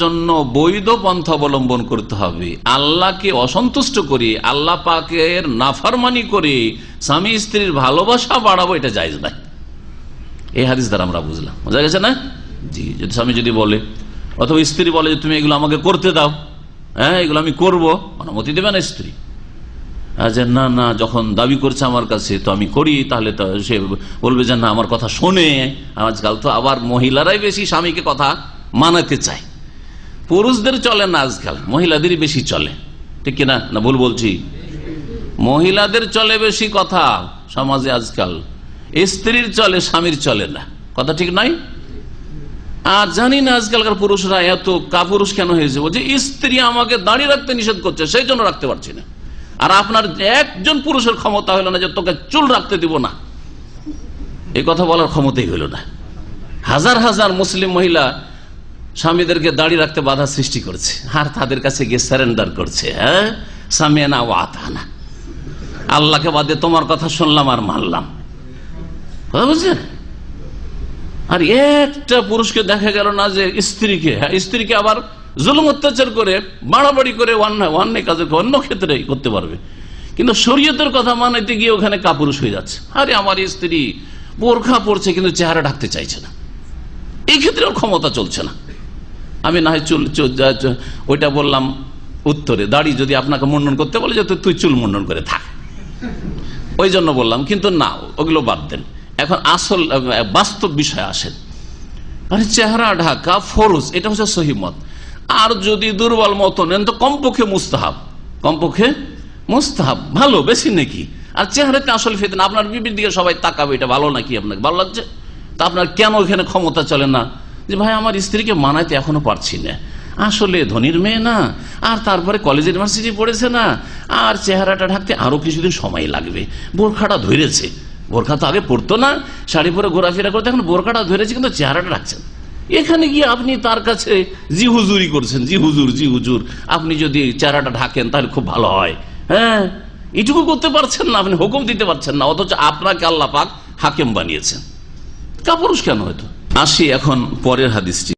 জন্য বৈধ পন্থা অবলম্বন করতে হবে। আল্লাহকে অসন্তুষ্ট করে, আল্লাহ পাকের নাফরমানি করে স্বামী স্ত্রীর ভালোবাসা বাড়াবো, এটা জায়েজ নাই। এই হাদিস দ্বারা আমরা বুঝলাম, বোঝা গেছে না? জি, যদি স্বামী যদি বলে অথবা স্ত্রী বলে যে তুমি এগুলো আমাকে করতে দাও, হ্যাঁ এগুলো আমি করবো, অনুমতি দেবে না স্ত্রী? যে না না, যখন দাবি করছে আমার কাছে তো আমি করি, তাহলে তো সে বলবে যে না আমার কথা শোনে। আজকাল তো আবার মহিলারাই বেশি স্বামীকে কথা মানাতে চায়, পুরুষদের চলে না, আজকাল মহিলাদেরই বেশি চলে, ঠিক কিনা? না ভুল বলছি? মহিলাদের চলে বেশি কথা সমাজে আজকাল, স্ত্রীর চলে, স্বামীর চলে না, কথা ঠিক নয়? আর জানি না আজকালকার পুরুষরা এত কাপুরুষ কেন হয়েছে, বলছে স্ত্রী আমাকে দাঁড়িয়ে রাখতে নিষেধ করছে সেই জন্য রাখতে পারছি না। আর আপনার একজন পুরুষের ক্ষমতা হলো না যে তোকে চুল রাখতে দিব না, এই কথা বলার ক্ষমতাই হইল না। হাজার হাজার মুসলিম মহিলা স্বামীদেরকে দাঁড়িয়ে রাখতে বাধা সৃষ্টি করছে, আর তাদের কাছে গিয়ে সারেন্ডার করছে। হ্যাঁ, সামিয়ানা ওয়া আতানা, আল্লাহকে বাদে তোমার কথা শুনলাম আর মানলাম, কথা বুঝছেন? আর একটা পুরুষকে দেখা গেল না যে স্ত্রীকে আবার জুলুম অত্যাচার করে, বাড়াবাড়ি করে, অন্যায় কাজে অন্য ক্ষেত্রে করতে পারবে, কিন্তু শরীয়তের কথা মানাইতে গিয়ে ওখানে কাপুরুষ হয়ে যাচ্ছে। আরে আমার স্ত্রী বোরখা পড়ছে কিন্তু চেহারা ঢাকতে চাইছে না, এই ক্ষেত্রে ওর ক্ষমতা চলছে না। আমি না হয় চুল ওইটা বললাম উত্তরে, দাড়ি যদি আপনাকে মুন্ডন করতে বলে যে তুই চুল মুন্ডন করে থাক, ওই জন্য বললাম, কিন্তু না ওগুলো বাদ দেন। এখন আসল বাস্তব বিষয় আসেন, মানে চেহারা ঢাকা ফরজ, এটা হচ্ছে সহিহ মত। আর যদি দুর্বল মত নেন তো কমপক্ষে মুস্তাহাব, ভালো, বেশি নাকি। আর চেহারাতে আসল ফিতনা, আপনার বিবির দিকে সবাই তাকাবে, এটা ভালো নাকি, আপনাকে ভালো লাগছে? তা আপনার কেন এখানে ক্ষমতা চলে না যে ভাই আমার স্ত্রীকে মানাইতে এখনো পারছি না, আসলে ধনীর মেয়ে না, আর তারপরে কলেজ ইউনিভার্সিটি পড়েছে না, আর চেহারাটা ঢাকতে আরো কিছুদিন সময় লাগবে, বোরখাটা ধরেছে, বোরখা তো আগে পড়তো না, শাড়ি পরে ঘোরাফেরা করতে, এখন বোরখাটা ধরেছে কিন্তু চেহারাটা রাখছেন। এখানে গিয়ে আপনি তার কাছে জি হুজুরি করছেন, জি হুজুর, আপনি যদি চেহারাটা ঢাকেন তাহলে খুব ভালো হয়। হ্যাঁ, এটুকু করতে পারছেন না, আপনি হুকুম দিতে পারছেন না, অথচ আপনাকে আল্লাহ পাক হাকিম বানিয়েছেন। কাপুরুষ কেন হয়তো? আসি এখন পরের হাদিসটি।